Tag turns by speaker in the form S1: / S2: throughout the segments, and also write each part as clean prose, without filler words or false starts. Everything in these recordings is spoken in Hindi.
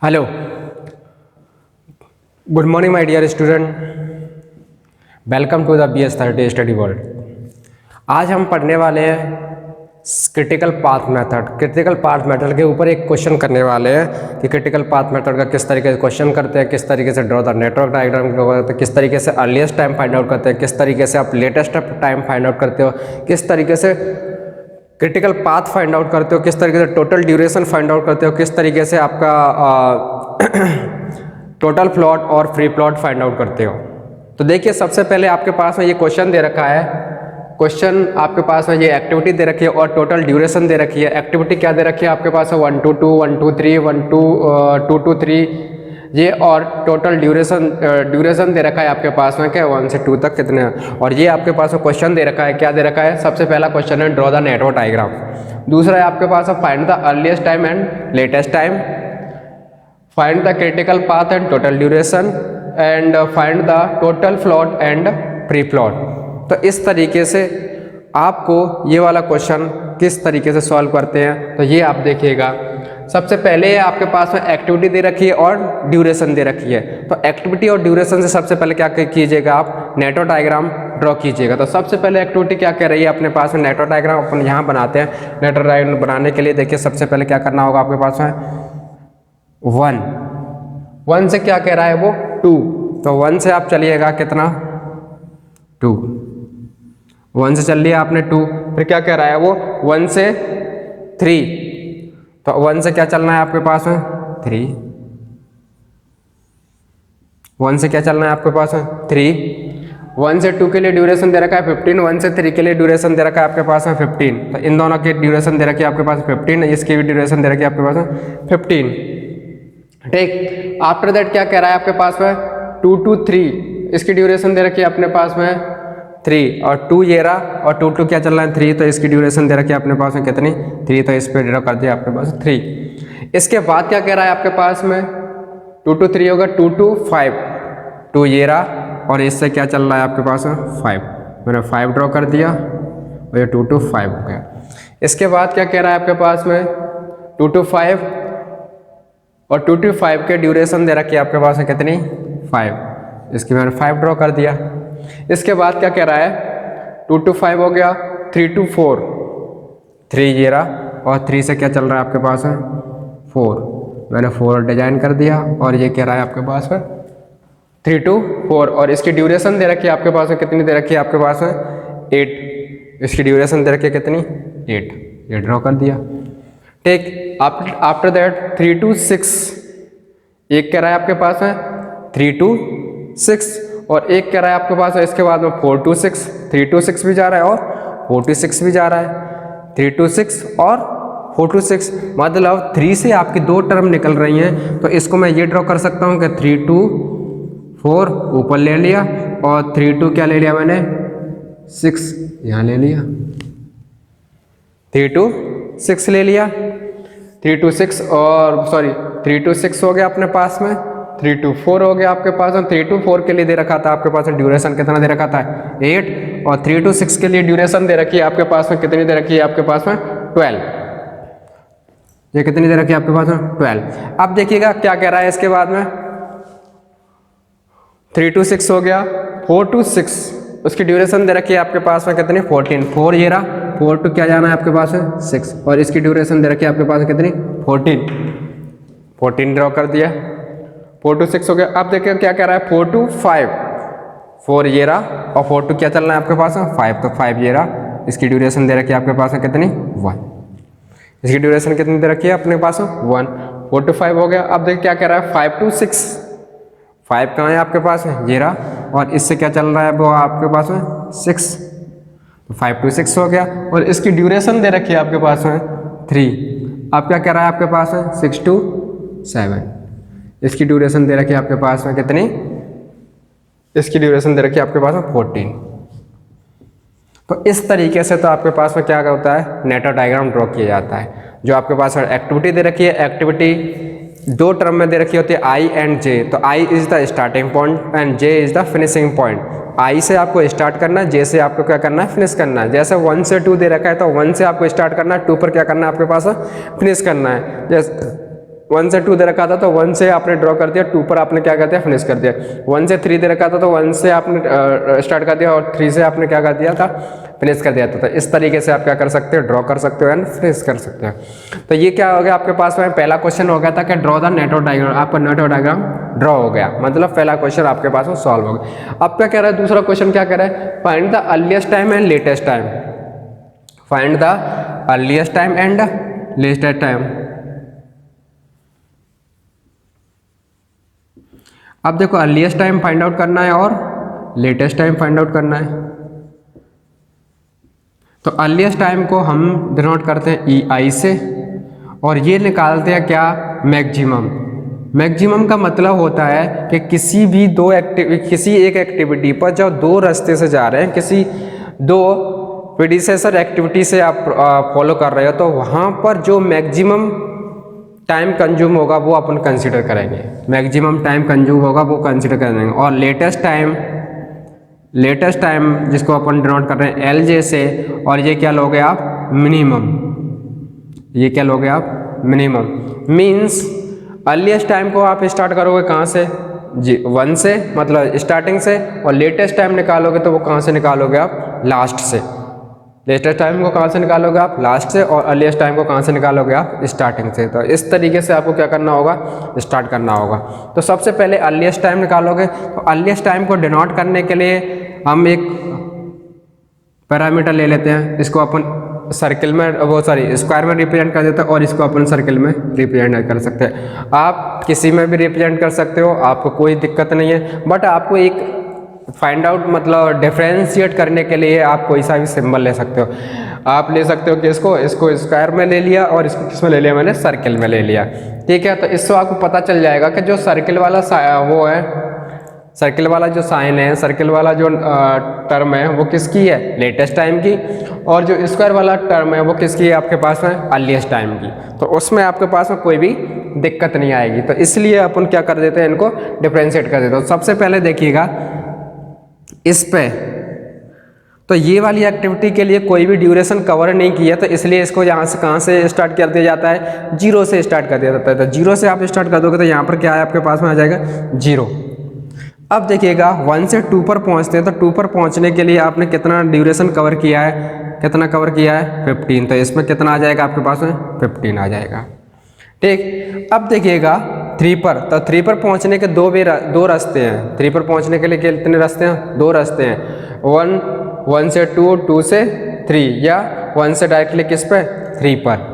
S1: Hello, good morning my dear student, welcome to the BS30 study world. आज हम पढ़ने वाले हैं critical path method. Critical path method के ऊपर एक क्वेश्चन करने वाले हैं कि क्रिटिकल पाथ मेथड का किस तरीके से क्वेश्चन करते हैं, किस तरीके से ड्रॉ द नेटवर्क डायग्राम करते हैं, किस तरीके से अर्लीस्ट टाइम फाइंड आउट करते हैं, किस तरीके से आप लेटेस्ट टाइम फाइंड आउट करते हो, किस तरीके से क्रिटिकल पाथ फाइंड आउट करते हो, किस तरीके से टोटल ड्यूरेशन फाइंड आउट करते हो, किस तरीके से आपका टोटल प्लॉट और फ्री प्लॉट फाइंड आउट करते हो। तो देखिए, सबसे पहले आपके पास में ये क्वेश्चन दे रखा है। क्वेश्चन आपके पास में ये एक्टिविटी दे रखी है और टोटल ड्यूरेशन दे रखी है। एक्टिविटी क्या दे रखी है आपके पास है 1 to 2, 1 to 3, 2 to 3 ये, और टोटल ड्यूरेशन दे रखा है आपके पास में क्या 1 से 2 तक कितने। और ये आपके पास में क्वेश्चन दे रखा है, क्या दे रखा है। सबसे पहला क्वेश्चन है ड्रॉ द नेटवर्क डायग्राम। दूसरा है आपके पास है find the earliest time and latest time, find the critical path and total duration, and find the total plot and pre plot. तो इस तरीके से आपको ये वाला क्वेश्चन किस तरीके से सॉल्व करते हैं, तो ये आप देखिएगा। सबसे पहले आपके पास में एक्टिविटी दे रखी है और ड्यूरेशन दे रखी है। तो एक्टिविटी और ड्यूरेशन से सबसे पहले क्या कीजिएगा, आप नेटवर्क डायग्राम ड्रॉ कीजिएगा। तो सबसे पहले एक्टिविटी क्या कह रही है अपने पास में, नेटवर्क डायग्राम अपन यहाँ बनाते हैं। नेटवर्क डायग्राम बनाने के लिए देखिए, सबसे पहले क्या करना होगा आपके पास में 1 से क्या कह रहा है वो 2, तो 1 से आप चलिएगा कितना 2, 1 से चल लिया आपने 2। फिर क्या कह रहा है वो 1 से 3, तो 1 से क्या चलना है आपके पास में 3, 1 से क्या चलना है आपके पास में 3। 1 से 2 के लिए ड्यूरेशन दे रखा है 15, 1 से 3 के लिए ड्यूरेशन दे रखा है आपके पास में 15। तो इन दोनों की ड्यूरेशन दे रखी है आपके पास 15, इसकी भी ड्यूरेशन दे रखी है आपके पास में 15। ठीक, आफ्टर दैट क्या कह रहा है आपके पास में 2 to 3, इसकी ड्यूरेशन दे रखी है अपने पास में 3, और 2 ये रहा, और 2 to क्या चल रहा है 3, तो इसकी ड्यूरेशन दे रखी है अपने पास में कितनी 3, तो इस पर ड्रॉ कर दिया आपके पास 3। इसके बाद क्या कह रहा है आपके पास में 2 to 3 होगा 2 to 5, 2 ये रहा, और इससे क्या चल रहा है आपके पास में 5, मैंने 5 ड्रॉ कर दिया और ये 2 to 5 हो गया। इसके बाद क्या कह रहा है आपके पास में 2 to 5, और 2 to 5 के ड्यूरेशन दे रखी है आपके पास है कितनी 5, इसकी मैंने 5 ड्रॉ कर दिया। इसके बाद क्या कह रहा है 2 to 5 हो गया 3 to 4, 3 ये रहा, और 3 से क्या चल रहा है आपके पास है 4, मैंने 4 डिजाइन कर दिया। और ये कह रहा है आपके पास में 3 to 4, और इसकी ड्यूरेशन दे रखी है आपके पास में कितनी दे रखी है आपके पास में 8, इसकी ड्यूरेशन दे रखी है कितनी 8, ये ड्रॉ कर दिया। ठीक, आफ्टर दैट 3 to 6, एक कह रहा है आपके पास है 3 to 6, और एक कह रहा है आपके पास है इसके बाद में 4 to 6, 3 to 6 भी जा रहा है और 4 to 6 भी जा रहा है, 3 to 6 और 4 to 6, मतलब 3 से आपकी 2 टर्म निकल रही हैं। तो इसको मैं ये ड्रॉ कर सकता हूँ कि 3 to 4 ऊपर ले लिया, और 3 to क्या ले लिया मैंने 6 यहाँ ले लिया, 3 to 6 ले लिया, 3 to 6 और सॉरी 3 to 6 हो गया अपने पास में, 3 to 4 हो गया आपके पास में। 3 to 4 के लिए दे रखा था आपके पास में ड्यूरेशन कितना दे रखा था 8, और 3 to 6 के लिए ड्यूरेशन दे रखी है आपके पास में कितनी दे रखी है आपके पास में 12, ये कितनी दे रखी है आपके पास में 12। अब देखिएगा क्या कह रहा है इसके बाद में 3 to 6 हो गया, 4 to 6 उसकी ड्यूरेशन दे रखी है आपके पास में कितनी 14, 4 ये रहा, 4 to क्या जाना है आपके पास है 6, और इसकी ड्यूरेशन दे रखी है आपके पास कितनी 14 ड्रॉ कर दिया, 4 to 6 हो गया। अब देखिए क्या कह रहा है 4 to 5, 4 ये रहा, और 4 to क्या चलना है आपके पास है 5, तो 5 ये रहा, इसकी ड्यूरेशन दे रखी है आपके पास है कितनी 1, इसकी ड्यूरेशन कितनी दे रखी है अपने पास 1, 4 to 5 हो गया। अब देखिए क्या कह रहा है 5 to 6, 5 कहाँ है आपके पास है ये रहा, और इससे क्या चल रहा है वो आपके पास में 6, तो 5 to 6 हो गया, और इसकी ड्यूरेशन दे रखी है आपके पास में 3। अब क्या कह रहा है आपके पास है 6 to 7, इसकी ड्यूरेशन दे रखी है आपके पास में कितनी, इसकी ड्यूरेशन दे रखी है आपके पास में 14। तो इस तरीके से तो आपके पास में क्या होता है नेटवर्क डायग्राम ड्रॉ किया जाता है। जो आपके पास एक्टिविटी दे रखी है, एक्टिविटी 2 टर्म में दे रखी होती है I and J, तो I is the starting point and J is the finishing point. I से आपको स्टार्ट करना है, J से आपको क्या करना है फिनिश करना है। जैसे 1 से 2 दे रखा है तो 1 से आपको स्टार्ट करना है, 2 पर क्या करना है आपके पास फिनिश करना है। जैसे 1 से 2 दे रखा था तो 1 से आपने ड्रॉ कर दिया, 2 पर आपने क्या कर दिया, फिनिश कर दिया। 1 से 3 दे रखा था तो 1 से आपने स्टार्ट कर दिया और 3 से आपने क्या कर दिया था, फिनिश कर दिया था। तो इस तरीके से आप क्या कर सकते हो, ड्रॉ कर सकते हो एंड फिनिश कर सकते हो। तो ये क्या हो गया आपके पास में, पहला क्वेश्चन हो गया था कि ड्रॉ द नेटवर्क डायग्राम, आपका नेटवर्क डायग्राम ड्रॉ हो गया, मतलब पहला क्वेश्चन आपके पास में सॉल्व हो गया। अब क्या कह रहा है दूसरा क्वेश्चन, क्या कह रहा है, find the earliest time and latest time, find the earliest time and latest time. अब देखो अर्लीस्ट टाइम फाइंड आउट करना है और लेटेस्ट टाइम फाइंड आउट करना है। तो अर्लीस्ट टाइम को हम डिनोट करते हैं EI से और ये निकालते हैं क्या, मैक्सिमम। मैक्सिमम का मतलब होता है कि किसी भी किसी एक एक्टिविटी पर जब 2 रास्ते से जा रहे हैं, किसी 2 प्रीडिसेसर एक्टिविटी से आप फॉलो कर रहे हो, तो वहाँ पर जो मैक्सिमम टाइम कंज्यूम होगा वो अपन कंसीडर करेंगे, मैक्सिमम टाइम कंज्यूम होगा वो कंसीडर करेंगे। और लेटेस्ट टाइम जिसको अपन डिनोट कर रहे हैं LJ से, और ये क्या लोगे आप, मिनिमम, ये क्या लोगे आप, मिनिमम। मीन्स अर्लीस्ट टाइम को आप स्टार्ट करोगे कहाँ से, 1 से, मतलब स्टार्टिंग से, और लेटेस्ट टाइम निकालोगे तो वो कहाँ से निकालोगे आप, लास्ट से। लेटेस्ट टाइम को कहाँ से निकालोगे आप, लास्ट से, और अर्लीस्ट टाइम को कहाँ से निकालोगे आप, स्टार्टिंग से। तो इस तरीके से आपको क्या करना होगा, स्टार्ट करना होगा। तो सबसे पहले अर्लीस्ट टाइम निकालोगे, तो अर्लीस्ट टाइम को डिनोट करने के लिए हम एक पैरामीटर ले लेते हैं, इसको अपन सर्किल में, वो सॉरी स्क्वायर में रिप्रेजेंट कर देते हैं, और इसको अपन सर्किल में रिप्रेजेंट कर सकते हैं। आप किसी में भी रिप्रेजेंट कर सकते हो, आपको कोई दिक्कत नहीं है, बट आपको एक फाइंड आउट मतलब डिफ्रेंशिएट करने के लिए आप कोई सा भी सिंबल ले सकते हो। आप ले सकते हो कि इसको स्क्वायर में ले लिया और इसको किस में ले लिया, मैंने सर्किल में ले लिया, ठीक है। तो इससे आपको पता चल जाएगा कि जो सर्किल वाला वो है, सर्किल वाला जो साइन है, सर्किल वाला जो टर्म है वो किसकी है, लेटेस्ट टाइम की, और जो स्क्वायर वाला टर्म है वो किसकी है आपके पास में, अर्लीस्ट टाइम की। तो उसमें आपके पास में कोई भी दिक्कत नहीं आएगी। तो इसलिए अपन क्या कर देते हैं, इनको डिफ्रेंशिएट कर देते हैं। सबसे पहले देखिएगा इस पे, तो ये वाली एक्टिविटी के लिए कोई भी ड्यूरेशन कवर नहीं किया, तो इसलिए इसको यहाँ से कहाँ से स्टार्ट कर दिया जाता है, 0 से स्टार्ट कर दिया जाता है। तो 0 से आप स्टार्ट कर दोगे तो यहाँ पर क्या है आपके पास में आ जाएगा 0। अब देखिएगा 1 से 2 पर पहुँचते हैं, तो 2 पर पहुँचने के लिए आपने कितना ड्यूरेशन कवर किया है, कितना कवर किया है, 15। तो इसमें कितना आ जाएगा आपके पास में, 15 आ जाएगा, ठीक। अब देखिएगा 3 पर, तो 3 पर पहुंचने के दो रास्ते हैं। 3 पर पहुंचने के लिए कितने रास्ते हैं, 2 रास्ते हैं, 1 से 2, 2 से 3, या 1 से डायरेक्टली किस पे, 3 पर।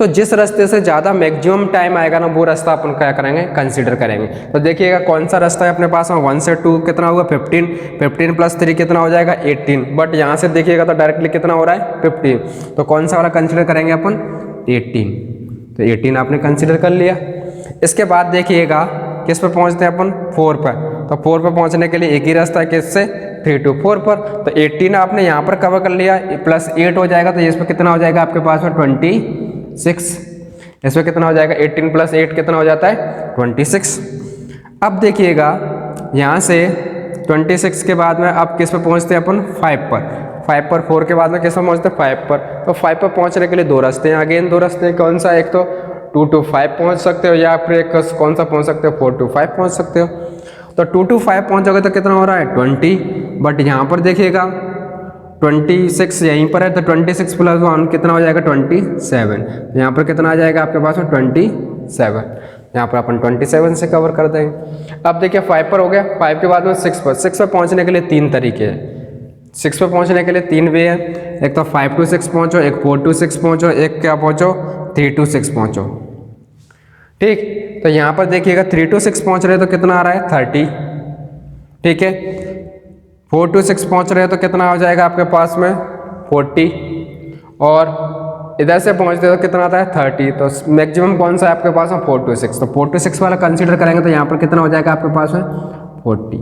S1: तो जिस रास्ते से ज़्यादा मैक्सिमम टाइम आएगा ना, वो रास्ता अपन क्या करेंगे, कंसीडर करेंगे। तो देखिएगा कौन सा रास्ता है अपने पास में, 1 से 2 कितना होगा, 15, 15 प्लस 3 कितना हो जाएगा, 18। बट यहाँ से देखिएगा तो डायरेक्टली कितना हो रहा है, 15। तो कौन सा वाला कंसीडर करेंगे अपन, 18। तो 18 आपने कंसीडर कर लिया। इसके बाद देखिएगा किस पर पहुंचते हैं अपन, 4 पर। तो 4 पर पहुंचने के लिए एक ही रास्ता है, किससे, 3 to 4 पर। तो 18 आपने यहाँ पर कवर कर लिया, प्लस 8 हो जाएगा, तो इस पर कितना हो जाएगा आपके पास में 26। इसमें कितना हो जाएगा, 18 प्लस 8 कितना हो जाता है, 26। अब देखिएगा यहाँ से 26 के बाद में अब किस पर पहुँचते हैं अपन, 5 पर। 5 पर 4 के बाद में किस पर पहुँचते हैं, 5 पर। तो 5 पर पहुँचने के लिए 2 रास्ते हैं, अगेन 2 रास्ते हैं, कौन सा, एक तो 2 to 5 पहुँच सकते हो, या फिर कौन सा पहुँच सकते हो, 4 to 5 पहुँच सकते हो। तो 2 to 5 पहुँचोगे तो कितना हो रहा है, 20। बट यहाँ पर देखिएगा 26 यहीं पर है, तो 26 प्लस 1 कितना हो जाएगा, 27। यहाँ पर कितना आ जाएगा आपके पास में, 27। यहाँ पर अपन 27 से कवर कर देंगे। अब देखिए 5 पर हो गया, 5 के बाद में 6 पर। 6 पर पहुँचने के लिए 3 तरीके हैं, 6 पर पहुँचने के लिए 3 वे है। एक तो 5 to 6 पहुँचो, एक 4 to 6 पहुँचो, एक क्या पहुँचो, 3 to 6 पहुँचो, ठीक। तो यहाँ पर देखिएगा 3 to 6 पहुँच रहे तो कितना आ रहा है, 30, ठीक है। 4 to 6 पहुँच रहे तो कितना हो जाएगा आपके पास में, 40, और इधर से पहुँचते तो कितना आता है, 30। तो मैक्सिमम कौन सा है आपके पास में, 4 to 6। तो 4 to 6 वाला कंसीडर करेंगे तो यहाँ पर कितना हो जाएगा आपके पास में, 40।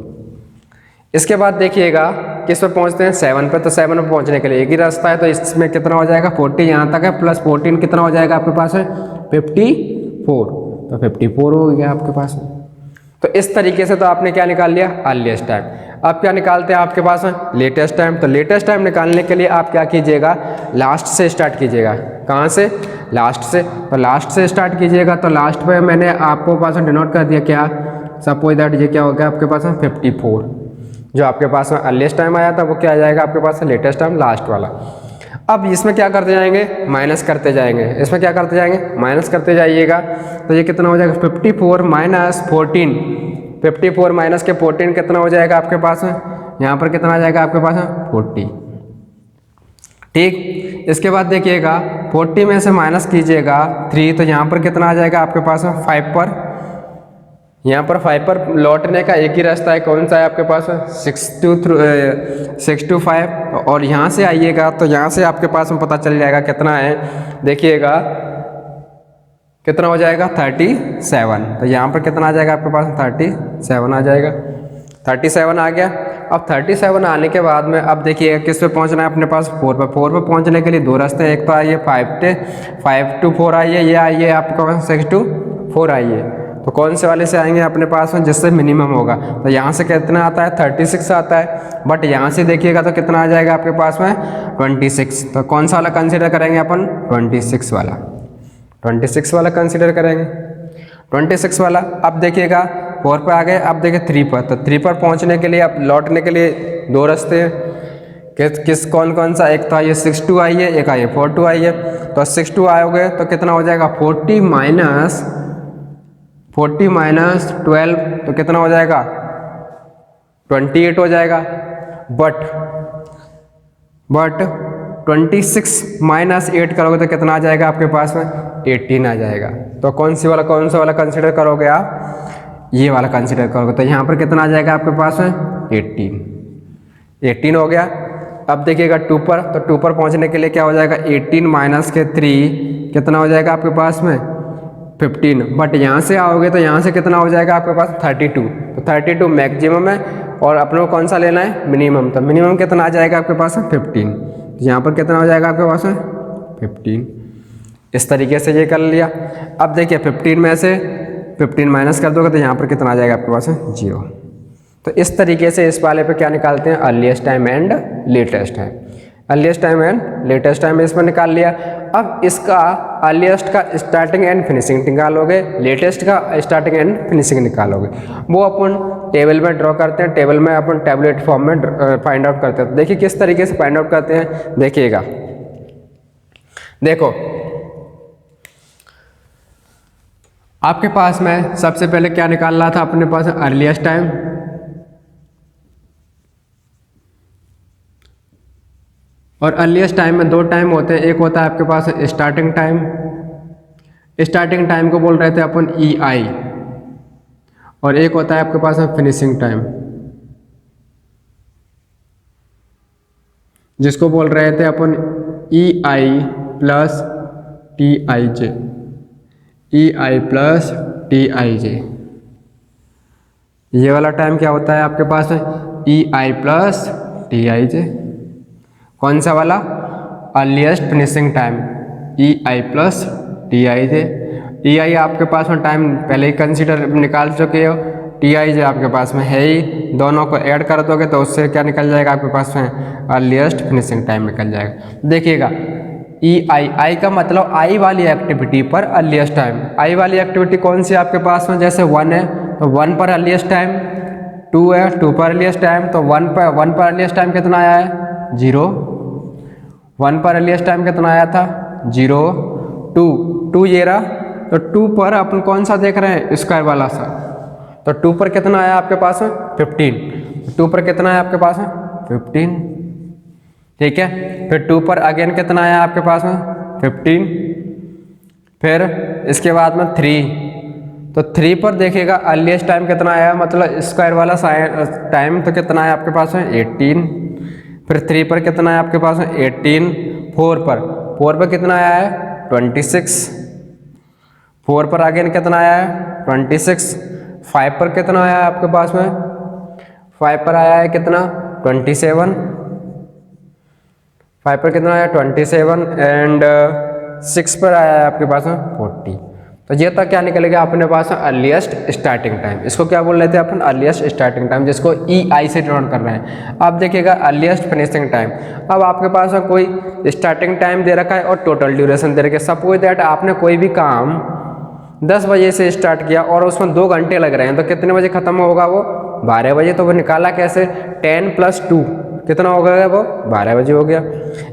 S1: इसके बाद देखिएगा किस पर पहुँचते हैं, 7 पर। तो 7 पर पहुँचने के लिए एक ही रास्ता है, तो इसमें कितना हो जाएगा, 40 यहाँ तक है, प्लस 14 कितना हो जाएगा आपके पास है, 54। तो 54 हो गया आपके पास में। तो इस तरीके से तो आपने क्या निकाल लिया, अर्लीस्ट टाइम। अब क्या निकालते हैं आपके पास में, लेटेस्ट टाइम। तो लेटेस्ट टाइम निकालने के लिए आप क्या कीजिएगा, लास्ट से स्टार्ट कीजिएगा। कहाँ से, लास्ट से, तो लास्ट से स्टार्ट कीजिएगा। तो लास्ट पे मैंने आपको पास में डिनोट कर दिया क्या, सपोज दैट ये क्या हो गया आपके पास में 54, जो आपके पास में अर्लीस्ट टाइम आया था वो क्या आ जाएगा आपके पास लेटेस्ट टाइम लास्ट वाला। अब इसमें क्या करते जाएंगे, माइनस करते जाएंगे, इसमें क्या करते जाएंगे, माइनस करते जाइएगा। तो ये कितना हो जाएगा 54 माइनस 14, 54 माइनस के 14 कितना हो जाएगा आपके पास में, यहाँ पर कितना आ जाएगा आपके पास में 40। ठीक, इसके बाद देखिएगा 40 में से माइनस कीजिएगा 3, तो यहाँ पर कितना आ जाएगा आपके पास में 5 पर, यहाँ पर 5 पर लौटने का एक ही रास्ता है, कौन सा है आपके पास 6 to 5, और यहाँ से आइएगा तो यहाँ से आपके पास में पता चल जाएगा कितना है, देखिएगा कितना हो जाएगा 37। तो यहाँ पर कितना आ जाएगा आपके पास 37 आ जाएगा, 37 आ गया। अब 37 आने के बाद में अब देखिएगा किस पे पहुँचना है अपने पास 4 पर। 4 पर पहुँचने के लिए दो रास्ते हैं, एक तो आइए 5 to 4 आइए, ये आइए आपके पास 6 to 4 आइए। तो कौन से वाले से आएंगे अपने पास में जिससे मिनिमम होगा, तो यहाँ से कितना आता है 36 आता है, बट यहाँ से देखिएगा तो कितना आ जाएगा आपके पास में 26। तो कौन सा वाला कंसीडर करेंगे अपन 26 वाला, 26 वाला कंसीडर करेंगे 26 वाला। अब देखिएगा 4 पे आ गए, अब देखिए 3 पर, तो 3 पर पहुँचने के लिए अब लौटने के लिए दो रास्ते हैं, किस कौन कौन सा, एक तो आइए 6 to आइए, एक आइए 4 to आइए। तो 6 to आओगे तो कितना हो जाएगा 40 माइनस 12, तो कितना हो जाएगा 28 हो जाएगा। बट 26 माइनस 8 करोगे तो कितना आ जाएगा आपके पास में 18 आ जाएगा। तो कौन सा वाला कंसिडर करोगे आप, ये वाला कंसिडर करोगे, तो यहाँ पर कितना आ जाएगा आपके पास में 18 हो गया। अब देखिएगा 2 पर, तो 2 पर पहुँचने के लिए क्या हो जाएगा 18 माइनस के 3 कितना हो जाएगा आपके पास में 15, बट यहाँ से आओगे तो यहाँ से कितना हो जाएगा आपके पास 32। तो 32 मैक्सिमम है और अपने को कौन सा लेना है मिनिमम, तो मिनिमम कितना आ जाएगा आपके पास 15। तो यहाँ पर कितना हो जाएगा आपके पास 15। इस तरीके से ये कर लिया। अब देखिए 15 में से 15 माइनस कर दोगे तो यहाँ पर कितना आ जाएगा आपके पास 0। तो इस तरीके से इस वाले पे क्या निकालते हैं, earliest time and latest time, earliest time and latest time इसमें निकाल लिया। अब इसका अर्लीस्ट का स्टार्टिंग एंड फिनिशिंग निकालोगे, लेटेस्ट का स्टार्टिंग एंड फिनिशिंग निकालोगे, वो अपन टेबल में ड्रॉ करते हैं, टेबल में अपन टेबलेट फॉर्म में फाइंड आउट करते हैं। तो देखिए किस तरीके से फाइंड आउट करते हैं, देखिएगा देखो आपके पास में सबसे पहले क्या निकाल रहा था अपने पास अर्लीस्ट टाइम, और अर्लीस्ट टाइम में दो टाइम होते हैं, एक होता है आपके पास स्टार्टिंग टाइम, स्टार्टिंग टाइम को बोल रहे थे अपन EI, और एक होता है आपके पास फिनिशिंग टाइम जिसको बोल रहे थे अपन EI plus TIJ, EI plus TIJ। ये वाला टाइम क्या होता है आपके पास EI प्लस TIJ। कौन सा वाला earliest finishing time EI plus TIJ। EI आपके पास में टाइम पहले ही कंसीडर निकाल चुके हो, TIJ आपके पास में है ही, दोनों को ऐड कर दोगे तो उससे क्या निकल जाएगा आपके पास में अर्लीस्ट फिनिशिंग टाइम निकल जाएगा। देखिएगा I का मतलब आई वाली एक्टिविटी पर अर्लीस्ट टाइम, आई वाली एक्टिविटी कौन सी आपके पास में, जैसे 1 है तो 1 पर अर्लीस्ट टाइम, 2 है 2 पर अर्लीस्ट टाइम, तो 1 पर अर्लीस्ट टाइम कितना आया है 0, 1 पर अर्लीस्ट टाइम कितना आया था 0, 2 ये रहा, तो 2 पर अपन कौन सा देख रहे हैं स्क्वायर वाला सा, तो 2 पर कितना आया आपके पास में 15, 2 पर कितना है आपके पास में 15, ठीक है। फिर 2 पर अगेन कितना आया आपके पास में 15, फिर इसके बाद में 3, तो 3 पर देखिएगा अर्लीस्ट टाइम कितना आया, मतलब स्क्वायर वाला टाइम तो कितना है आपके पास में 18, फिर 3 पर कितना है आपके पास में 18, 4 पर कितना आया है 26, 4 पर अगेन कितना आया है 26, 5 पर कितना आया है आपके पास में 5 पर आया है कितना 27, 5 पर कितना आया 27, एंड 6 पर आया है आपके पास में 40। तो तो ये तक क्या निकलेगा अपने पास अर्लीस्ट स्टार्टिंग टाइम। इसको क्या बोल रहे थे अपन, अर्लीस्ट स्टार्टिंग टाइम, जिसको EI से डिनोट कर रहे हैं। अब देखिएगा अर्लीस्ट फिनिशिंग टाइम। अब आपके पास कोई स्टार्टिंग टाइम दे रखा है और टोटल ड्यूरेशन दे रखा है। सपोज दैट आपने कोई भी काम 10 बजे से स्टार्ट किया और उसमें 2 घंटे लग रहे हैं, तो कितने बजे खत्म होगा वो, 12 बजे। तो वो निकाला कैसे, 10 + 2 कितना हो गया वो, 12 बजे हो गया।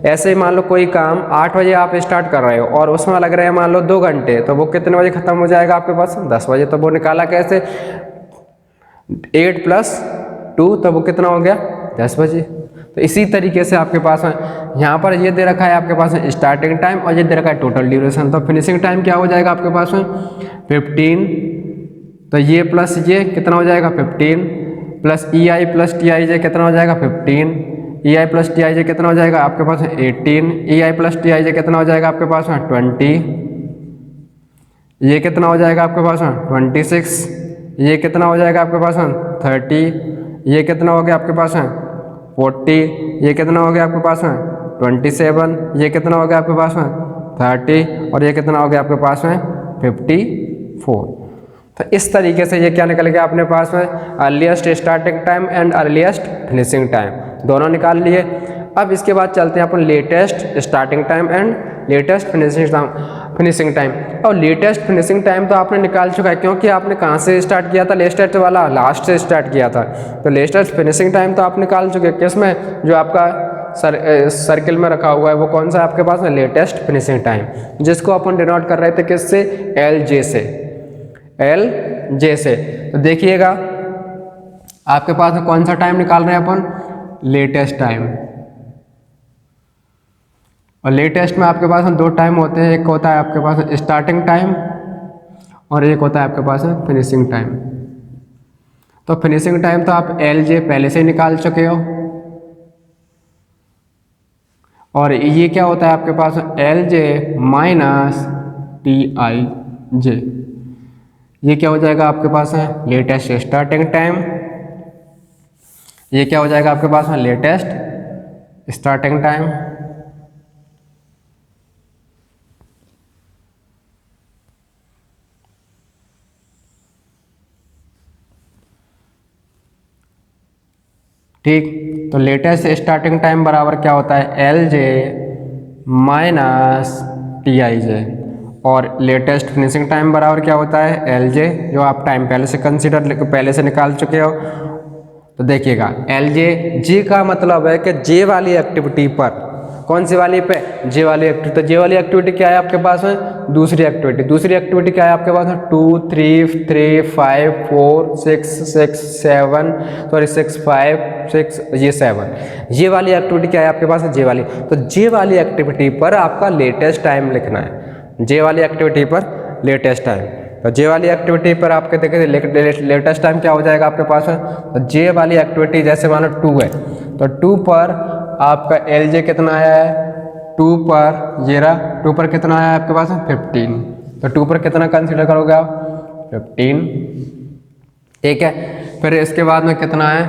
S1: ऐसे ही मान लो कोई काम 8 बजे आप स्टार्ट कर रहे हो और उसमें लग रहे हैं मान लो 2 घंटे, तो वो कितने बजे खत्म हो जाएगा आपके पास, 10 बजे। तो वो निकाला कैसे, 8 + 2, तो वो कितना हो गया, 10 बजे। तो इसी तरीके से आपके पास यहाँ पर ये दे रखा है आपके पास स्टार्टिंग टाइम और ये दे रखा है टोटल ड्यूरेशन। तो फिनिशिंग टाइम क्या हो जाएगा आपके पास में 15, तो ये प्लस ये कितना हो जाएगा 15 प्लस EI + TIJ कितना हो जाएगा 15, EI + TIJ कितना हो जाएगा आपके पास 18, EI + TIJ कितना हो जाएगा आपके पास 20, ये कितना हो जाएगा आपके पास 26, ये कितना हो जाएगा आपके पास 30, ये कितना हो गया आपके पास 40, ये कितना हो गया आपके पास 27, ये कितना हो गया आपके पास 30 और ये कितना हो गया आपके पास 54। तो इस तरीके से ये क्या निकल गया अपने पास में, earliest starting time and earliest finishing time दोनों निकाल लिए। अब इसके बाद चलते हैं अपन latest starting time and latest finishing time. और लेटेस्ट फिनिशिंग टाइम तो आपने निकाल चुका है, क्योंकि आपने कहाँ से स्टार्ट किया था, लेटेस्ट वाला लास्ट से स्टार्ट किया था। तो लेटेस्ट फिनिशिंग टाइम तो आप निकाल चुके हैं, किसमें, जो आपका सर्किल में रखा हुआ है वो कौन सा आपके पास है, लेटेस्ट फिनिशिंग टाइम, जिसको अपन डिनोट कर रहे थे किससे, LJ से, LJ से। तो देखिएगा आपके पास कौन सा टाइम निकाल रहे हैं अपन, लेटेस्ट टाइम। और लेटेस्ट में आपके पास 2 टाइम होते हैं, एक होता है आपके पास स्टार्टिंग टाइम और एक होता है आपके पास फिनिशिंग टाइम। तो फिनिशिंग टाइम तो आप LJ पहले से ही निकाल चुके हो, और ये क्या होता है आपके पास LJ - TIJ, ये क्या हो जाएगा आपके पास है लेटेस्ट स्टार्टिंग टाइम, ये क्या हो जाएगा आपके पास है लेटेस्ट स्टार्टिंग टाइम। ठीक, तो लेटेस्ट स्टार्टिंग टाइम बराबर क्या होता है LJ - TIJ, और लेटेस्ट फिनिशिंग टाइम बराबर क्या होता है LJ, जो आप टाइम पहले से निकाल चुके हो। तो देखिएगा J का मतलब है कि J वाली एक्टिविटी पर, कौन सी वाली पे, J वाली एक्टिविटी। तो J वाली एक्टिविटी क्या है आपके पास में, दूसरी एक्टिविटी क्या है आपके पास में 2 3 3 5 4 6 6 7 6 5 6 ये 7, ये वाली एक्टिविटी क्या है आपके पास है J वाली। तो J वाली एक्टिविटी पर आपका लेटेस्ट टाइम लिखना है, J वाली एक्टिविटी पर लेटेस्ट टाइम। तो J वाली एक्टिविटी पर आपके देखें लेटेस्ट टाइम क्या हो जाएगा आपके पास है, तो J वाली एक्टिविटी जैसे मानो 2 है, तो 2 पर आपका LJ कितना आया है, 2 पर ये रहा, 2 पर कितना आया है आपके पास 15, तो 2 पर कितना कंसीडर करोगे आप 15, ठीक है। फिर इसके बाद में कितना है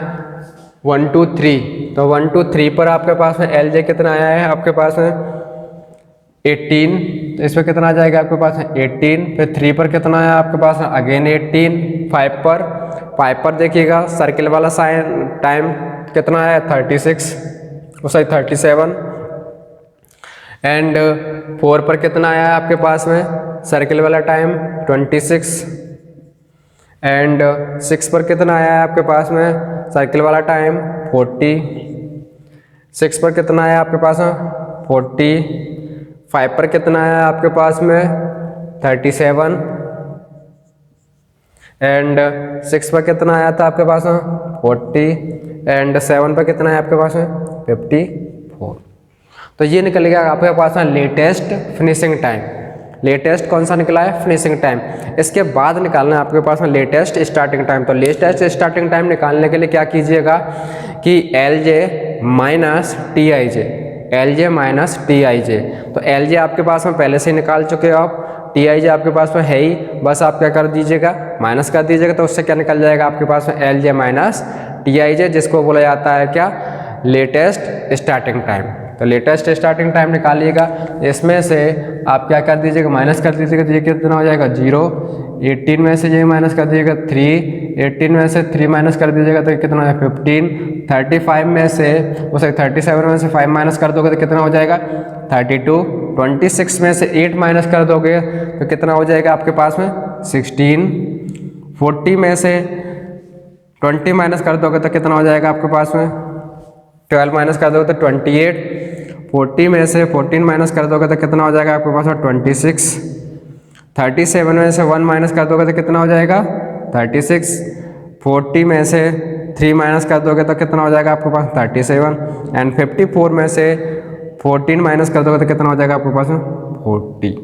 S1: 1 2 3, तो 1 2 3 पर आपके पास में LJ कितना आया है आपके पास में 18, तो इसमें कितना आ जाएगा आपके पास 18। फिर 3 पर कितना आया आपके पास अगेन 18। 5 पर देखिएगा सर्किल वाला साइन टाइम कितना आया 36, सॉरी 37। एंड 4 पर कितना आया है आपके पास में सर्किल वाला टाइम 26। एंड 6 पर कितना आया है आपके पास में सर्किल वाला टाइम 40। 6 पर कितना आया आपके पास 40। 5 पर कितना आया आपके पास में 37। एंड 6 पर कितना आया था आपके पास 40। एंड 7 पर कितना है आपके पास 54। तो ये निकल गया आपके पास लेटेस्ट फिनिशिंग टाइम। लेटेस्ट कौन सा निकला है फिनिशिंग टाइम। इसके बाद निकालना है आपके पास में लेटेस्ट स्टार्टिंग टाइम। तो लेटेस्ट स्टार्टिंग टाइम निकालने के लिए क्या कीजिएगा कि LJ minus TIJ, LJ minus TIJ। तो LJ आपके पास में पहले से ही निकाल चुके हो आप, TIJ आपके पास में है ही, बस आप क्या कर दीजिएगा माइनस कर दीजिएगा। तो उससे क्या निकल जाएगा आपके पास में LJ माइनस TIJ, जिसको बोला जाता है क्या लेटेस्ट स्टार्टिंग टाइम। तो लेटेस्ट स्टार्टिंग टाइम निकालिएगा, इसमें से आप क्या कर दीजिएगा, माइनस कर दीजिएगा, तो ये कितना हो जाएगा 0। 18 में से ये माइनस कर दीजिएगा 3, 18 में से 3 माइनस कर दीजिएगा तो कितना हो जाएगा 15, 35 में से 37 में से 5 माइनस कर दोगे तो कितना हो जाएगा 32, 26 में से 8 माइनस कर दोगे तो कितना हो जाएगा आपके पास में 16, 40 में से 20 माइनस कर दोगे तो कितना हो जाएगा आपके पास में 12 माइनस कर दोगे तो 28, 40 में से 14 माइनस कर दोगे तो कितना हो जाएगा आपके पास में 26, 37 में से 1 माइनस कर दोगे तो कितना हो जाएगा 36, 40 में से 3 माइनस कर दोगे तो कितना हो जाएगा आपके पास 37 एंड 54 में से 14 माइनस कर दोगे तो कितना हो जाएगा आपके पास में 40।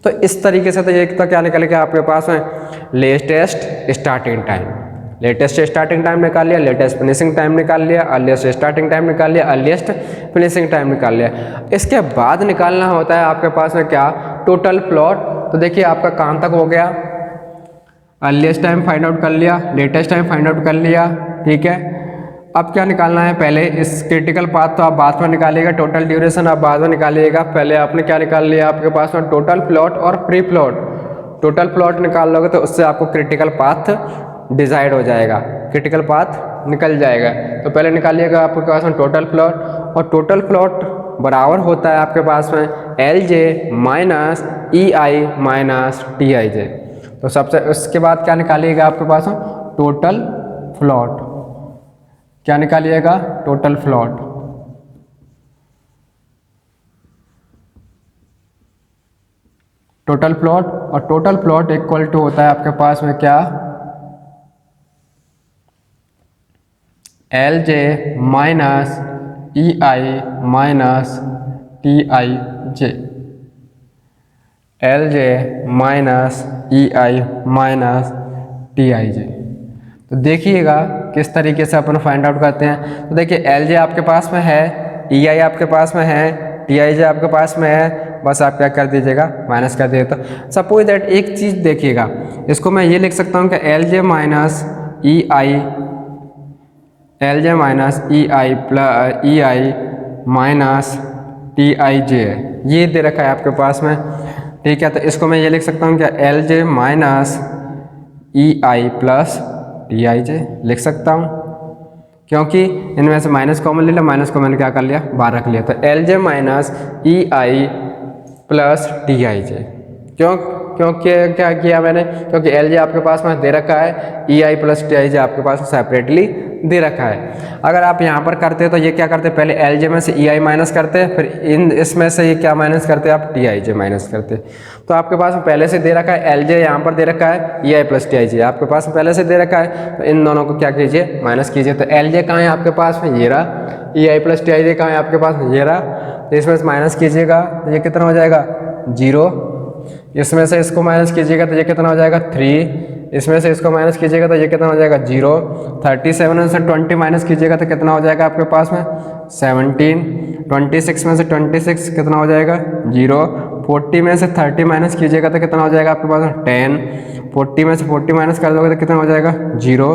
S1: तो इस तरीके से तो ये तो क्या निकल गया आपके पास में latest starting time, latest starting time निकाल लिया, लेटेस्ट फिनिशिंग टाइम निकाल लिया, अर्लीस्ट स्टार्टिंग टाइम निकाल लिया, अर्लीस्ट फिनिशिंग टाइम निकाल लिया। इसके बाद निकालना होता है आपके पास में क्या, टोटल प्लॉट। तो देखिए आपका कहाँ तक हो गया, अर्लीस्ट टाइम फाइंड आउट कर लिया, लेटेस्ट टाइम फाइंड आउट कर लिया, ठीक है। अब क्या निकालना है, पहले इस क्रिटिकल पाथ तो आप बाद में निकालिएगा, टोटल ड्यूरेशन आप बाद में निकालिएगा। पहले आपने क्या निकाल लिया, आपके पास में टोटल प्लॉट और फ्री प्लॉट। टोटल प्लॉट निकाल लोगे तो उससे आपको क्रिटिकल पाथ डिसाइड हो जाएगा, क्रिटिकल पाथ निकल जाएगा। तो पहले निकालिएगा आपके पास में टोटल प्लॉट, और टोटल प्लॉट बराबर होता है आपके पास में LJ minus EI minus TIJ। तो सबसे उसके बाद क्या निकालिएगा आपके पास में टोटल प्लॉट, क्या निकालिएगा टोटल प्लॉट। टोटल प्लॉट, और टोटल प्लॉट इक्वल टू होता है आपके पास में क्या, LJ minus EI minus TIJ, LJ minus EI minus TIJ। तो देखिएगा किस तरीके से अपन फाइंड आउट करते हैं। तो देखिए LJ आपके पास में है, EI आपके पास में है, TIJ आपके पास में है, बस आप क्या कर दीजिएगा माइनस कर दीजिएगा। तो सपोज दैट एक चीज़ देखिएगा, इसको मैं ये लिख सकता हूँ कि LJ minus EI, LJ minus EI plus EI minus TIJ है, ये दे रखा है आपके पास में, ठीक है। तो इसको मैं ये लिख सकता हूँ कि LJ minus EI plus TIJ लिख सकता हूँ, क्योंकि इनमें से माइनस कॉमन ले लिया, माइनस को मैंने क्या कर लिया बाहर रख लिया। तो LJ minus EI plus TIJ, क्योंकि क्या किया मैंने, क्योंकि LJ आपके पास में दे रखा है, EI प्लस TIJ आपके पास में सेपरेटली दे रखा है। अगर आप यहाँ पर करते तो ये क्या करते, पहले LJ में से EI माइनस करते, फिर इसमें से ये क्या माइनस करते, आप TIJ माइनस करते। तो आपके पास में पहले से दे रखा है, LJ यहाँ पर दे रखा है, EI प्लस TIJ आपके पास में पहले से दे रखा है, तो इन दोनों को क्या कीजिए माइनस कीजिए। तो LJ कहाँ है आपके पास में, ये रहा, EI प्लस TIJ कहाँ है आपके पास में, ये रहा। तो इसमें से माइनस कीजिएगा तो ये कितना हो जाएगा 0, इसमें से इसको माइनस कीजिएगा तो ये कितना हो जाएगा 3, इसमें से इसको माइनस कीजिएगा तो ये कितना हो जाएगा 0, 37 में से 20 माइनस कीजिएगा तो कितना हो जाएगा आपके पास में 17, 26 में से 26 कितना हो जाएगा 0, 40 में से 30 माइनस कीजिएगा तो कितना हो जाएगा आपके पास में 10, 40 में से 40 माइनस कर दोगे तो कितना हो जाएगा 0,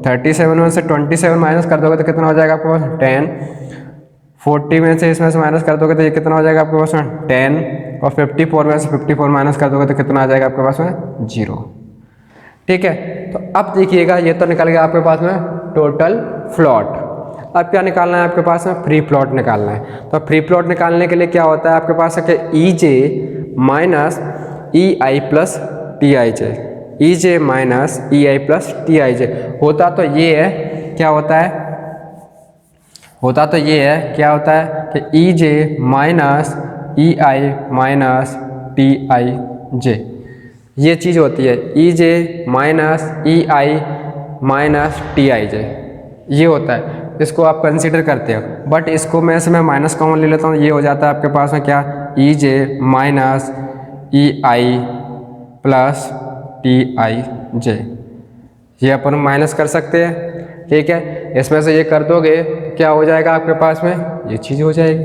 S1: 37 में से 27 माइनस कर दोगे तो कितना हो जाएगा आपके पास 10, 40 में से इसमें से माइनस कर दोगे तो ये कितना हो जाएगा आपके पास में 10, और 54 में से 54 माइनस कर दोगे तो कितना आ जाएगा आपके पास में 0, ठीक है। तो अब देखिएगा ये तो निकल गया आपके पास में टोटल प्लॉट। अब क्या निकालना है आपके पास में, फ्री प्लॉट निकालना है। तो फ्री प्लॉट निकालने के लिए क्या होता है आपके पास है कि EJ minus EI plus TIJ, EJ minus EI plus TIJ होता तो ये है, क्या होता है, होता तो ये है, क्या होता है कि EJ minus EI minus TIJ, ये चीज़ होती है EJ minus EI minus TIJ, ये होता है, इसको आप कंसीडर करते हो। बट इसको मैं से मैं माइनस कॉमन ले लेता हूँ, ये हो जाता है आपके पास में क्या EJ minus EI plus TIJ, ये अपन माइनस कर सकते हैं, ठीक है। इसमें से ये कर दोगे क्या हो जाएगा आपके पास में, ये चीज़ हो जाएगी।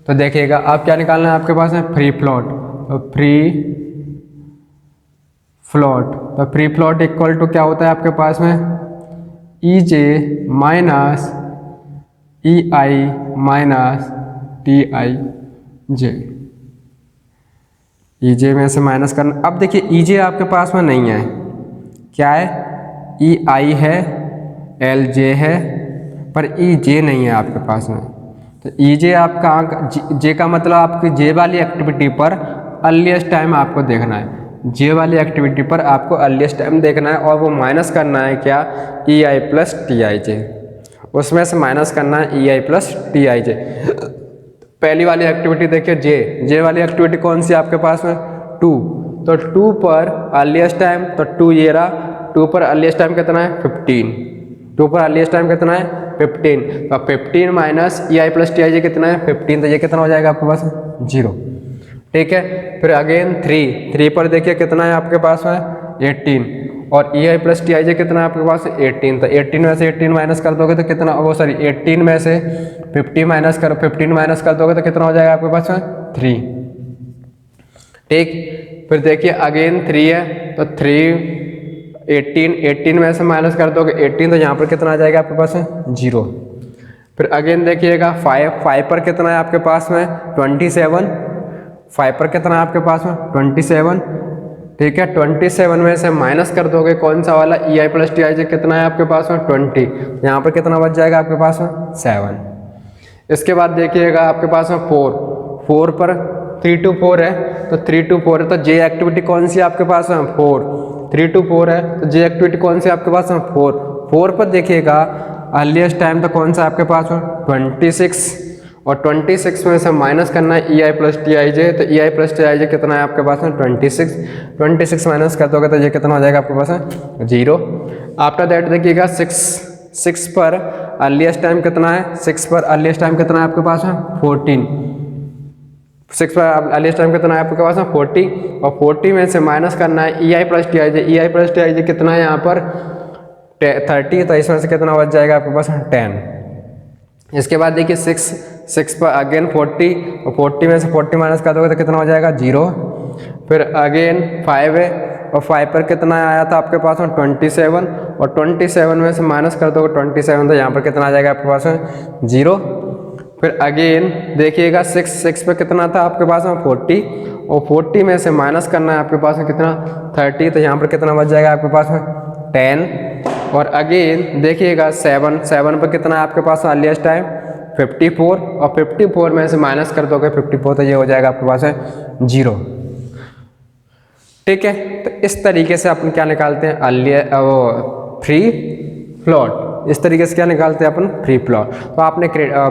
S1: तो देखिएगा आप क्या निकालना है आपके पास में फ्री प्लॉट। तो फ्री प्लॉट, तो फ्री प्लॉट इक्वल टू क्या होता है आपके पास में EJ minus EI minus TIJ, EJ में से माइनस करना। अब देखिए EJ आपके पास में नहीं है, क्या है, EI है, LJ है, पर EJ नहीं है आपके पास में। तो EJ आपका J का मतलब आपकी J वाली एक्टिविटी पर अर्लीस्ट टाइम आपको देखना है, J वाली एक्टिविटी पर आपको अर्लीस्ट टाइम देखना है और वो माइनस करना है क्या, EI प्लस TIJ, उसमें से माइनस करना है EI प्लस TIJ। पहली वाली एक्टिविटी देखिए J वाली एक्टिविटी कौन सी आपके पास में, 2, तो 2 पर अर्लीस्ट टाइम, तो 2 ये रहा, 2 पर अर्लीस्ट टाइम कितना है 15, 2 पर अर्लीस्ट टाइम कितना है 15, तो 15 माइनस EI प्लस TIJ कितना है 15, तो ये कितना हो जाएगा आपके पास 0। ठीक है, फिर अगेन 3 पर देखिए कितना है आपके पास में 18, और EI प्लस TIJ कितना है आपके पास 18, तो 18 में से 18 माइनस कर दोगे तो कितना, वो सॉरी 18 में से 15 माइनस कर दोगे तो कितना हो जाएगा आपके पास में 3। ठीक, फिर देखिए अगेन 3 है, तो 18 में से माइनस कर दोगे 18, तो यहाँ पर कितना आ जाएगा आपके पास में 0। फिर अगेन देखिएगा 5 पर कितना है आपके पास में 27, 5 पर कितना है आपके पास में 27। ठीक है, 27 में से माइनस कर दोगे कौन सा वाला, EI प्लस TIJ कितना है आपके पास में 20, यहाँ पर कितना बच जाएगा आपके पास में 7। इसके बाद देखिएगा आपके पास में 4 पर 3 to 4 है, तो 3 to 4 है, तो J एक्टिविटी कौन सी आपके पास में 4, 3 to 4 है, तो J एक्टिविटी कौन सी आपके पास में 4 पर देखिएगा अर्लीस्ट टाइम तो कौन सा आपके पास में 26, और 26 में से माइनस करना है EI प्लस TIJ, तो EI प्लस TIJ कितना है आपके पास में 26 माइनस कर दोगे तो ये कितना हो जाएगा आपके पास में 0। आफ्टर दैट देखिएगा 6 पर अर्लीस्ट टाइम कितना है, 6 पर अर्लीस्ट टाइम कितना है आपके पास में 14, 6 पर अर्लीस्ट टाइम कितना है आपके पास में 40, और 40 में से माइनस करना है EI प्लस TIJ कितना है यहाँ पर 30, तो इसमें से कितना बच जाएगा आपके पास 10। इसके बाद देखिए 6 पर अगेन 40, और 40 में से 40 माइनस कर दोगे तो कितना हो जाएगा 0। फिर अगेन 5 है, और 5 पर कितना आया था आपके पास में 27, और 27 में से माइनस कर दोगे 27, तो यहाँ पर कितना आ जाएगा आपके पास में 0। फिर अगेन देखिएगा 6 पे कितना था आपके पास में 40, और 40 में से माइनस करना है आपके पास में कितना 30, तो यहाँ पर कितना बच जाएगा आपके पास में 10। और अगेन देखिएगा 7 पर कितना है आपके पास अर्लीस्ट टाइम 54, और 54 में से माइनस कर दोगे 54, तो ये हो जाएगा आपके पास है 0। ठीक है, तो इस तरीके से अपन क्या निकालते हैं फ्री फ्लोट, इस तरीके से क्या निकालते हैं अपन फ्री प्लॉट। तो आपने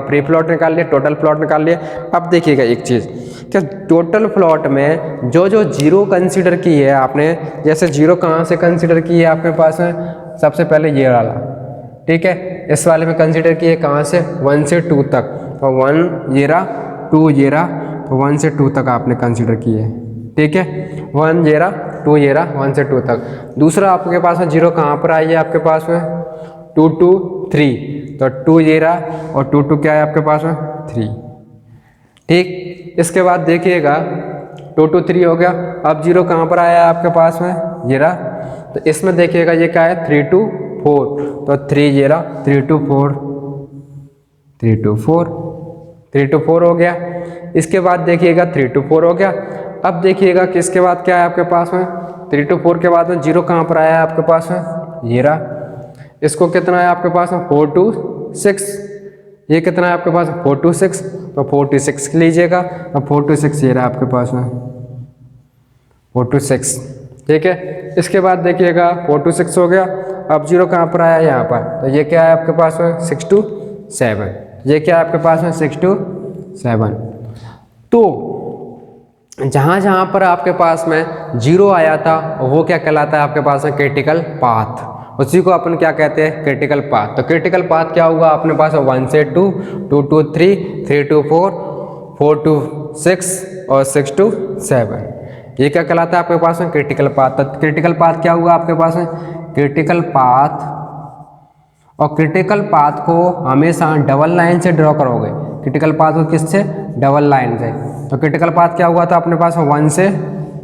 S1: फ्री प्लॉट निकाल लिया, टोटल प्लॉट निकाल लिया। अब देखिएगा एक चीज़, क्या टोटल प्लॉट में जो जीरो कंसीडर की है आपने, जैसे जीरो कहाँ से कंसीडर की है आपके पास में, सबसे पहले ये वाला, ठीक है, इस वाले में कंसीडर की है कहाँ से 1 से 2 तक, तो 1 ये रहा 2 ये रहा, तो 1 से 2 तक आपने कंसीडर की है। ठीक है, 1 ये रहा 2 ये रहा, 1 से 2 तक। दूसरा आपके पास में जीरो कहाँ पर आई है आपके पास में 2 to 3, तो 2 ये रहा, और 2 2 क्या है आपके पास में 3। ठीक, इसके बाद देखिएगा 2 to 3 हो गया। अब जीरो कहाँ पर आया है आपके पास में, ये रहा, तो इसमें देखिएगा ये क्या है 3 to 4, तो 3 ये रहा 3 to 4 3 to 4 हो गया। इसके बाद देखिएगा 3 to 4 हो गया। अब देखिएगा कि इसके बाद क्या है आपके पास में 3 to 4 के बाद में जीरो कहाँ पर आया है आपके पास में, ये रहा। इसको कितना है आपके पास में 4 to 6, ये कितना है आपके पास 4 to 6, तो 4 to 6 लीजिएगा, अब 4 to 6 ये रहा आपके पास में 4 to 6। ठीक है, इसके बाद देखिएगा 4 to 6 हो गया। अब जीरो कहाँ पर आया यहाँ पर, तो ये क्या है आपके पास में 6 to 7, ये क्या है आपके पास में 6 to 7। तो जहाँ पर आपके पास में जीरो आया था वो क्या कहलाता है आपके पास में क्रिटिकल पाथ, उसी को अपन क्या कहते हैं क्रिटिकल पाथ। तो क्रिटिकल पाथ क्या हुआ अपने पास 1 से 2, 2 to 3, 3 to 4, 4 to 6 और 6 to 7, ये क्या कहलाता है आपके पास में क्रिटिकल पाथ। तो क्रिटिकल पाथ क्या हुआ आपके पास में क्रिटिकल पाथ, और क्रिटिकल पाथ को हमेशा डबल लाइन से ड्रॉ करोगे, क्रिटिकल पाथ को किससे डबल लाइन से। तो क्रिटिकल पाथ क्या हुआ था अपने पास 1 से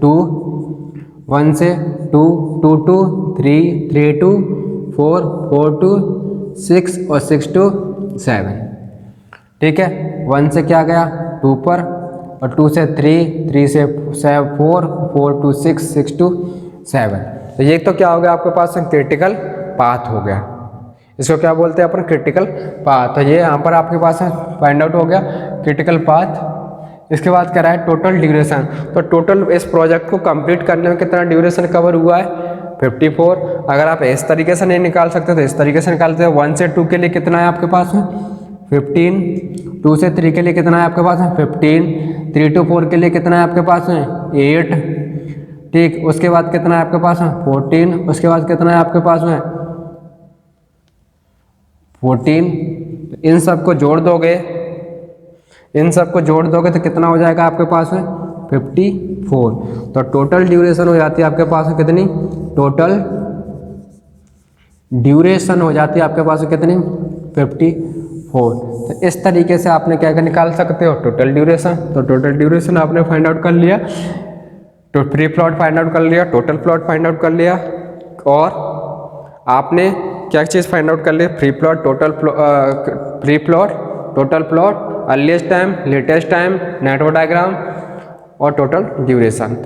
S1: 2, 1 से 2, 2 to 3, 3 to 4, 4 to 6 और 6 to 7। ठीक है, 1 से क्या गया 2 पर, और 2 से 3, 3 से 4, 4 to 6, 6 to 7। तो ये तो क्या हो गया आपके पास क्रिटिकल पाथ हो गया, इसको क्या बोलते हैं अपन क्रिटिकल पाथ। तो ये यहाँ पर आपके पास फाइंड आउट हो गया क्रिटिकल पाथ। इसके बाद कह रहा है टोटल ड्यूरेशन। तो टोटल इस प्रोजेक्ट को कंप्लीट करने में कितना ड्यूरेशन कवर हुआ है 54। अगर आप इस तरीके से नहीं निकाल सकते तो इस तरीके से निकालते हैं। 1 से 2 के लिए कितना है आपके पास 15, 2 से 3 के लिए कितना है आपके पास 15, 3 to 4 के लिए कितना है आपके पास 8, ठीक। उसके बाद कितना है आपके पास 14, उसके बाद कितना है आपके पास 14। इन सबको जोड़ दोगे, इन सबको जोड़ दोगे तो कितना हो जाएगा आपके पास 54। तो टोटल ड्यूरेशन हो जाती है आपके पास कितनी, टोटल ड्यूरेशन हो जाती है आपके पास कितनी 54। तो इस तरीके से आपने क्या निकाल सकते हो टोटल ड्यूरेशन। तो टोटल ड्यूरेशन आपने फाइंड आउट कर लिया, तो फ्री प्लॉट फाइंड आउट कर लिया, टोटल प्लॉट फाइंड आउट कर लिया, और आपने क्या चीज़ फाइंड आउट कर ली, free plot, free plot, total plot, earliest time, latest time, network diagram और टोटल ड्यूरेशन।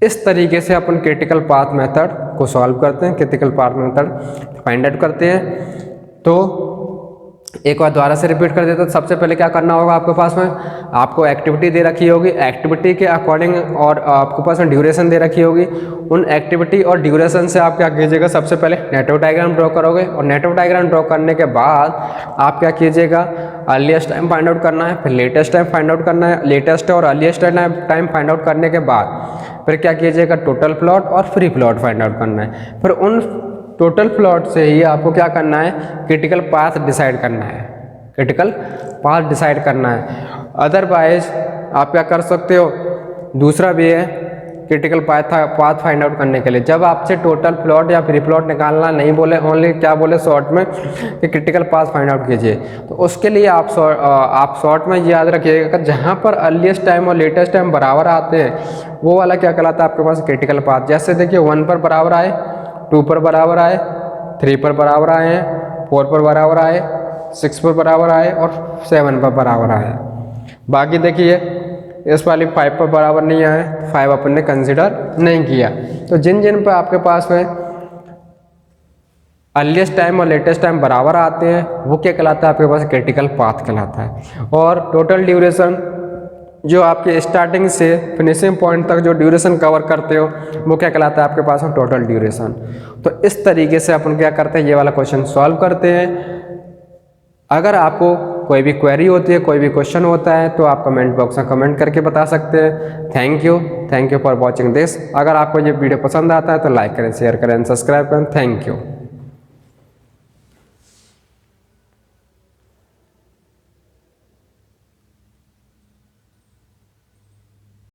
S1: इस तरीके से अपन क्रिटिकल पाथ मेथड को सॉल्व करते हैं, critical path method find out करते हैं। तो एक बार दोबारा से रिपीट कर देता हूँ। सबसे पहले क्या करना होगा आपके पास में, आपको एक्टिविटी दे रखी होगी, एक्टिविटी के अकॉर्डिंग और आपके पास में ड्यूरेशन दे रखी होगी। उन एक्टिविटी और ड्यूरेशन से आप क्या कीजिएगा, सबसे पहले नेटवर्क डायग्राम ड्रॉ करोगे, और नेटवर्क डायग्राम ड्रॉ करने के बाद आप क्या कीजिएगा, अर्लीस्ट टाइम फाइंड आउट करना है, फिर लेटेस्ट टाइम फाइंड आउट करना है। लेटेस्ट और अर्लीस्ट टाइम फाइंड आउट करने के बाद फिर क्या कीजिएगा, टोटल प्लॉट और फ्री प्लॉट फाइंड आउट करना है। फिर उन टोटल प्लॉट से ही आपको क्या करना है, क्रिटिकल पाथ डिसाइड करना है, क्रिटिकल पाथ डिसाइड करना है। अदरवाइज आप क्या कर सकते हो, दूसरा भी है क्रिटिकल पाथ फाइंड आउट करने के लिए, जब आपसे टोटल प्लॉट या फ्री प्लॉट निकालना नहीं बोले, ओनली क्या बोले शॉर्ट में कि क्रिटिकल पाथ फाइंड आउट कीजिए, तो उसके लिए आप शॉर्ट में याद रखिएगा कि जहाँ पर अर्लीस्ट टाइम और लेटेस्ट टाइम बराबर आते हैं वो वाला क्या कहलाता है आपके पास क्रिटिकल पाथ। जैसे देखिए 1 पर बराबर आए, 2 पर बराबर आए, 3 पर बराबर आए हैं, 4 पर बराबर आए, 6 पर बराबर आए और 7 पर बराबर आए। बाकी देखिए इस वाली 5 पर बराबर नहीं आए, 5 अपन ने कंसिडर नहीं किया। तो जिन जिन पर आपके पास में अर्लीस्ट टाइम और लेटेस्ट टाइम बराबर आते हैं वो क्या कहलाता है आपके पास क्रिटिकल पाथ कहलाता है। और टोटल ड्यूरेशन जो आपके स्टार्टिंग से फिनिशिंग पॉइंट तक जो ड्यूरेशन कवर करते हो वो क्या कहलाता है आपके पास में टोटल ड्यूरेशन। तो इस तरीके से अपन क्या करते हैं, ये वाला क्वेश्चन सॉल्व करते हैं। अगर आपको कोई भी क्वेरी होती है, कोई भी क्वेश्चन होता है तो आप कमेंट बॉक्स में कमेंट करके बता सकते हैं। Thank you for watching this. अगर आपको ये वीडियो पसंद आता है तो लाइक करें, शेयर करें, सब्सक्राइब करें। Thank you.